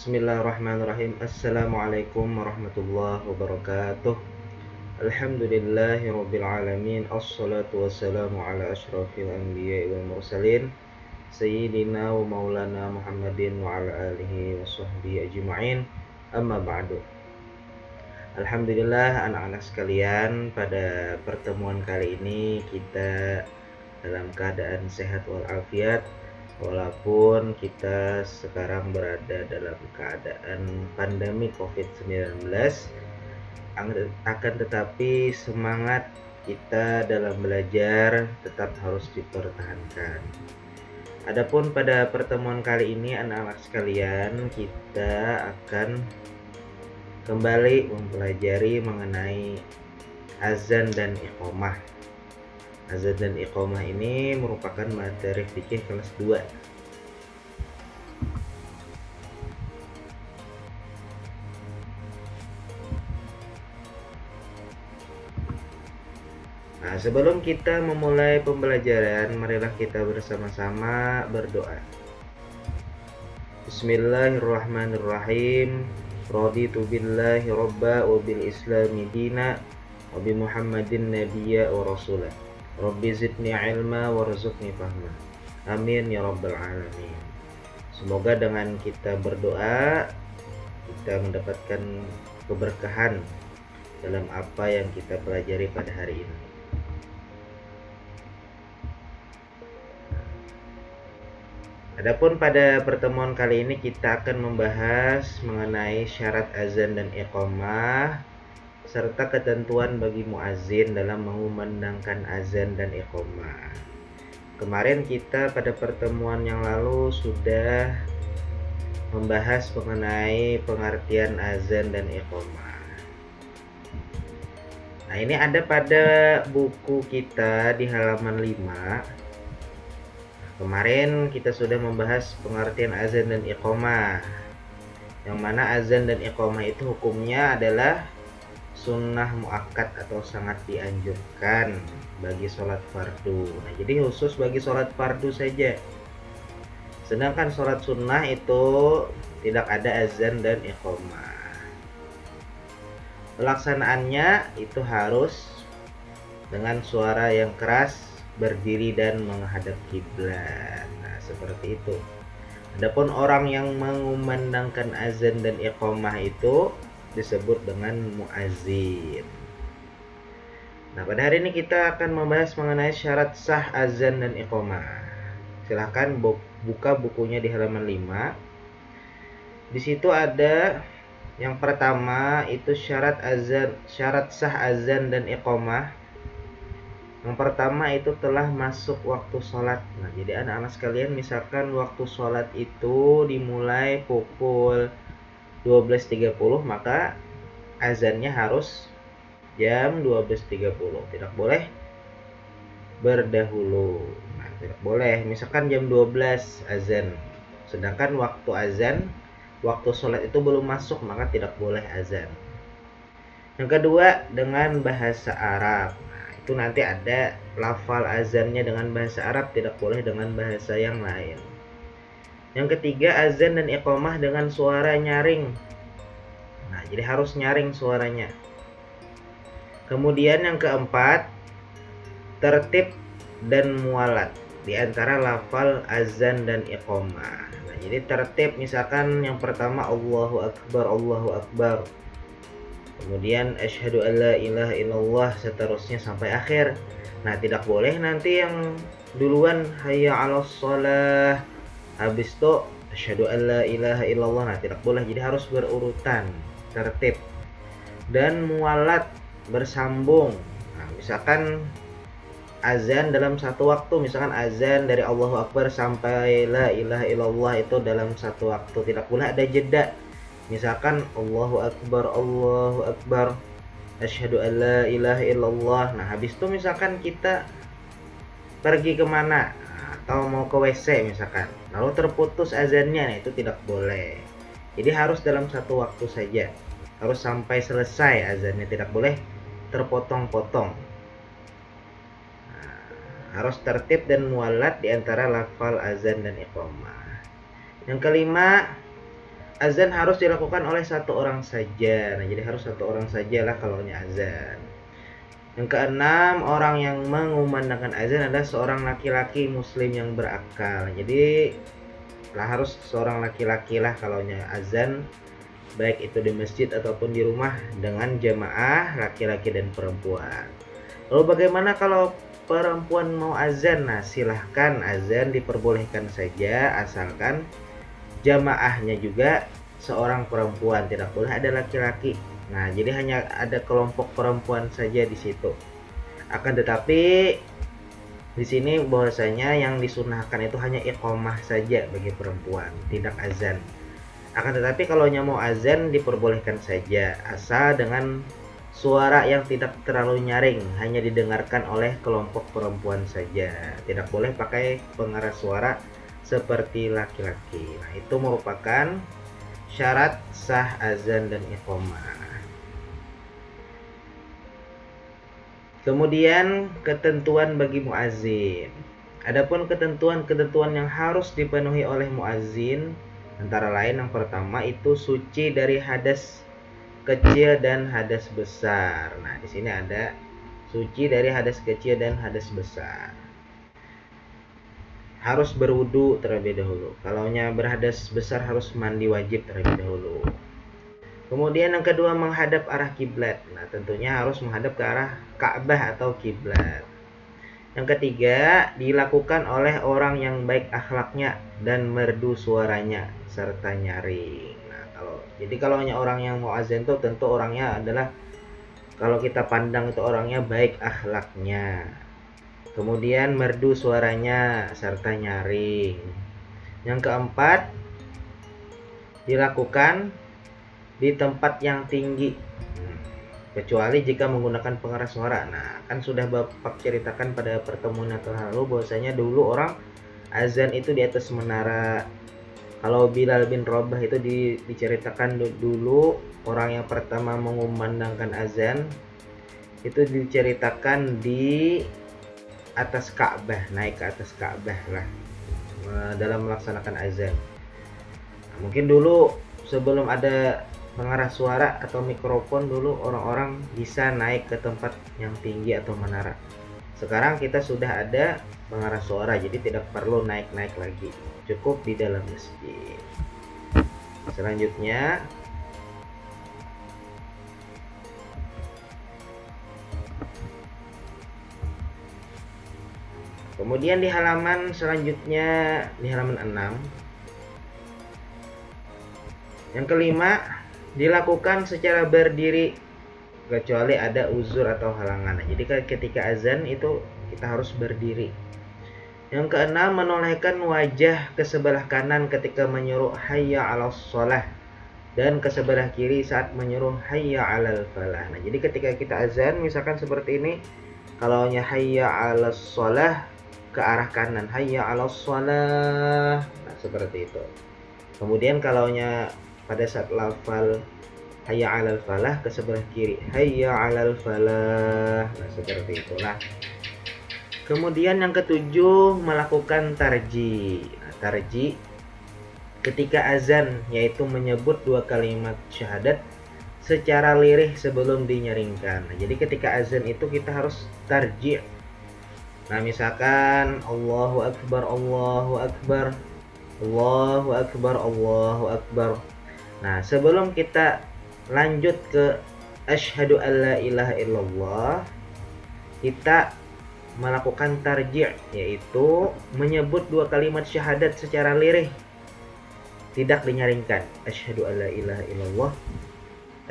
Bismillahirrahmanirrahim. Assalamualaikum warahmatullahi wabarakatuh. Alhamdulillahirabbil alamin. Assalatu wassalamu ala asyrafil anbiya'i wal mursalin sayyidina wa maulana Muhammadin wa ala alihi wa sahbihi ajma'in. Amma ba'du. Alhamdulillah anak-anak sekalian, pada pertemuan kali ini kita dalam keadaan sehat walafiat. Walaupun kita sekarang berada dalam keadaan pandemi COVID-19, akan tetapi semangat kita dalam belajar tetap harus dipertahankan. Adapun pada pertemuan kali ini anak-anak sekalian, kita akan kembali mempelajari mengenai azan dan iqamah. Azan dan iqamah ini merupakan materi fikih kelas 2. Nah, sebelum kita memulai pembelajaran, marilah kita bersama-sama berdoa. Bismillahirrahmanirrahim. Raditu billahi robba wa bil islami dina wa bi Muhammadin nabiyya wa rasulah. Rabbi zidni ilma warzuqni fahma. Amin ya rabbal alamin. Semoga dengan kita berdoa, kita mendapatkan keberkahan dalam apa yang kita pelajari pada hari ini. Adapun pada pertemuan kali ini kita akan membahas mengenai syarat azan dan iqamah serta ketentuan bagi muazin dalam mengumandangkan azan dan iqamah. Kemarin kita pada pertemuan yang lalu sudah membahas mengenai pengertian azan dan iqamah. Nah, ini ada pada buku kita di halaman 5. Kemarin kita sudah membahas pengertian azan dan iqamah, yang mana azan dan iqamah itu hukumnya adalah sunnah muakkad atau sangat dianjurkan bagi sholat fardu. Nah, jadi khusus bagi sholat fardu saja. Sedangkan sholat sunnah itu tidak ada azan dan iqamah. Pelaksanaannya itu harus dengan suara yang keras, berdiri dan menghadap kiblat. Nah, seperti itu. Adapun orang yang mengumandangkan azan dan iqamah itu disebut dengan muazin. Nah, pada hari ini kita akan membahas mengenai syarat sah azan dan iqamah. Silahkan buka bukunya di halaman 5. Di situ ada yang pertama itu syarat sah azan dan iqamah. Yang pertama itu telah masuk waktu sholat. Nah, jadi anak-anak sekalian, misalkan waktu sholat itu dimulai pukul 12.30, maka azannya harus jam 12.30. Tidak boleh berdahulu. Nah, tidak boleh. Misalkan jam 12 azan, sedangkan waktu azan, waktu sholat itu belum masuk, maka tidak boleh azan. Yang kedua, dengan bahasa Arab. Itu nanti ada lafal azannya dengan bahasa Arab, tidak boleh dengan bahasa yang lain. Yang ketiga, azan dan iqamah dengan suara nyaring. Nah, jadi harus nyaring suaranya. Kemudian yang keempat, tertib dan mualat di antara lafal azan dan iqamah. Nah, jadi tertib, misalkan yang pertama Allahu Akbar, Allahu Akbar. Kemudian asyhadu alla ilaha illallah, seterusnya sampai akhir. Nah, tidak boleh nanti yang duluan hayya 'alas shalah, habis itu asyhadu alla ilaha illallah. Nah, tidak boleh. Jadi harus berurutan, tertib. Dan mualat, bersambung. Nah, misalkan azan dalam satu waktu, misalkan azan dari Allahu Akbar sampai la ilaha illallah itu dalam satu waktu, tidak boleh ada jeda. Misalkan Allahu Akbar, asyhadu alla ilaha illallah. Nah, habis itu misalkan kita pergi kemana, atau mau ke WC misalkan, lalu terputus azannya, nah itu tidak boleh. Jadi harus dalam satu waktu saja, harus sampai selesai azannya, tidak boleh terpotong-potong. Nah, harus tertib dan mualat di antara lafal azan dan iqamah. Yang kelima, azan harus dilakukan oleh satu orang saja. Nah, jadi harus satu orang sajalah kalau azan. Yang keenam, orang yang mengumandangkan azan adalah seorang laki-laki muslim yang berakal. Jadi harus seorang laki-laki lah kalau azan, baik itu di masjid ataupun di rumah dengan jamaah laki-laki dan perempuan. Lalu bagaimana kalau perempuan mau azan? Nah, silahkan azan, diperbolehkan saja asalkan jamaahnya juga seorang perempuan, tidak boleh ada laki-laki. Nah, jadi hanya ada kelompok perempuan saja di situ. Akan tetapi di sini bahwasanya yang disunahkan itu hanya iqamah saja bagi perempuan, tidak azan. Akan tetapi kalau mau azan diperbolehkan saja, asal dengan suara yang tidak terlalu nyaring, hanya didengarkan oleh kelompok perempuan saja. Tidak boleh pakai pengeras suara seperti laki-laki. Nah, itu merupakan syarat sah azan dan iqamah. Kemudian ketentuan bagi muazin. Adapun ketentuan-ketentuan yang harus dipenuhi oleh muazin antara lain yang pertama itu suci dari hadas kecil dan hadas besar. Nah, di sini ada suci dari hadas kecil dan hadas besar. Harus berwudu terlebih dahulu. Kalau berhadas besar harus mandi wajib terlebih dahulu. Kemudian yang kedua menghadap arah kiblat. Nah, tentunya harus menghadap ke arah Ka'bah atau kiblat. Yang ketiga, dilakukan oleh orang yang baik akhlaknya dan merdu suaranya serta nyaring. Nah, kalau orang yang mau azan itu tentu orangnya adalah, kalau kita pandang itu orangnya baik akhlaknya. Kemudian merdu suaranya serta nyaring. Yang keempat, dilakukan di tempat yang tinggi, kecuali jika menggunakan pengeras suara. Nah, kan sudah Bapak ceritakan pada pertemuan yang lalu bahwasanya dulu orang azan itu di atas menara. Kalau Bilal bin Rabah itu diceritakan dulu orang yang pertama mengumandangkan azan itu diceritakan di atas Ka'bah, naik ke atas Ka'bah lah dalam melaksanakan azan. Nah, mungkin dulu sebelum ada pengeras suara atau mikrofon, dulu orang-orang bisa naik ke tempat yang tinggi atau menara. Sekarang kita sudah ada pengeras suara, jadi tidak perlu naik-naik lagi, cukup di dalam masjid. Selanjutnya kemudian di halaman selanjutnya, di halaman 6, yang kelima, dilakukan secara berdiri kecuali ada uzur atau halangan. Jadi ketika azan itu kita harus berdiri. Yang keenam, menolehkan wajah ke sebelah kanan ketika menyuruh hayya 'alas shalah dan ke sebelah kiri saat menyuruh hayya 'alal falah. Nah, jadi ketika kita azan misalkan seperti ini, kalau hayya 'alas shalah ke arah kanan, hayya 'alas shalah. Nah, seperti itu. Kemudian kalau pada saat lafal hayya 'alal falah ke sebelah kiri, hayya 'alal falah. Nah, seperti itulah. Kemudian yang ketujuh, melakukan tarji. Nah, tarji ketika azan yaitu menyebut dua kalimat syahadat secara lirih sebelum dinyaringkan. Nah, jadi ketika azan itu kita harus tarji. Nah, misalkan Allahu Akbar, Allahu Akbar, Allahu Akbar, Allahu Akbar. Nah, sebelum kita lanjut ke asyhadu alla ilaha illallah, kita melakukan tarji', yaitu menyebut dua kalimat syahadat secara lirih, tidak dinyaringkan. Asyhadu alla ilaha illallah,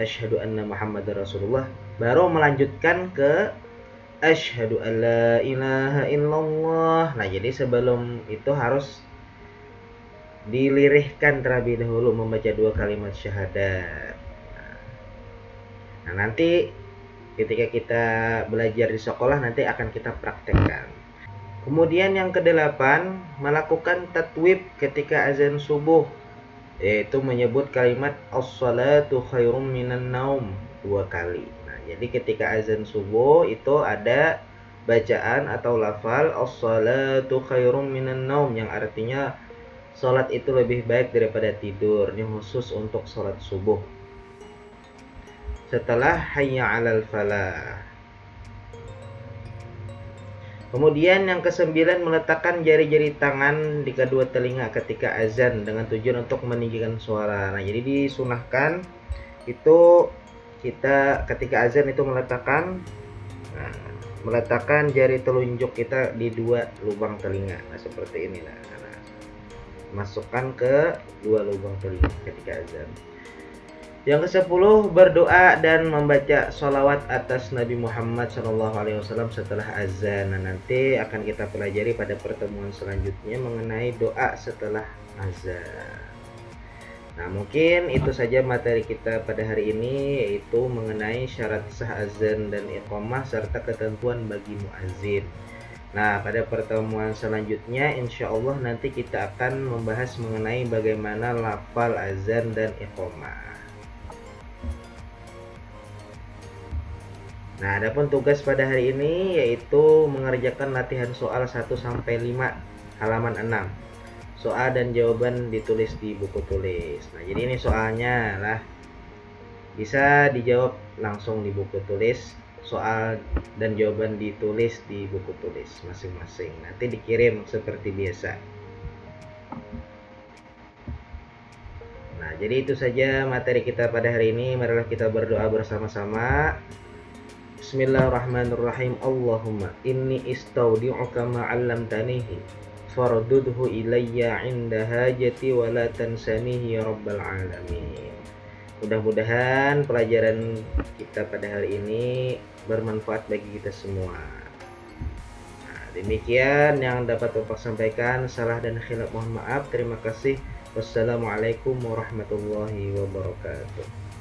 asyhadu anna muhammadar rasulullah, baru melanjutkan ke asyhadu alla ilaha illallah. Nah, jadi sebelum itu harus dilirihkan terlebih dahulu membaca dua kalimat syahadat. Nah, nanti ketika kita belajar di sekolah nanti akan kita praktekkan. Kemudian yang kedelapan, melakukan tatwib ketika azan subuh, yaitu menyebut kalimat as-salatu khairum minan naum 2 kali. Nah, jadi ketika azan subuh itu ada bacaan atau lafal as-salatu khairum minan naum yang artinya Sholat itu lebih baik daripada tidur. Ini khusus untuk sholat subuh. Setelah hayya 'alal falah. Kemudian yang kesembilan, meletakkan jari-jari tangan di kedua telinga ketika azan dengan tujuan untuk meninggikan suara. Nah, jadi disunahkan itu kita ketika azan itu meletakkan jari telunjuk kita di dua lubang telinga. Nah, seperti ini. Nah, masukkan ke dua lubang telinga ketika azan. Yang ke-10, berdoa dan membaca sholawat atas Nabi Muhammad SAW setelah azan. Nah, nanti akan kita pelajari pada pertemuan selanjutnya mengenai doa setelah azan. Nah, mungkin itu saja materi kita pada hari ini, yaitu mengenai syarat sah azan dan iqamah serta ketentuan bagi muazin. Nah, pada pertemuan selanjutnya insya Allah nanti kita akan membahas mengenai bagaimana lafal azan dan iqamah. Nah, adapun tugas pada hari ini yaitu mengerjakan latihan soal 1 sampai 5 halaman 6. Soal dan jawaban ditulis di buku tulis. Nah, jadi ini soalnya lah bisa dijawab langsung di buku tulis. Soal dan jawaban ditulis di buku tulis masing-masing. Nanti dikirim seperti biasa. Nah, jadi itu saja materi kita pada hari ini. Marilah kita berdoa bersama-sama. Bismillahirrahmanirrahim. Allahumma inni istaudi'uka ma 'allamtanihi fardudhu ilayya 'inda hajati wa la tansanihi ya rabbal alamin. Mudah-mudahan pelajaran kita pada hari ini bermanfaat bagi kita semua. Nah, demikian yang dapat Bapak sampaikan. Salah dan khilaf mohon maaf. Terima kasih. Wassalamualaikum warahmatullahi wabarakatuh.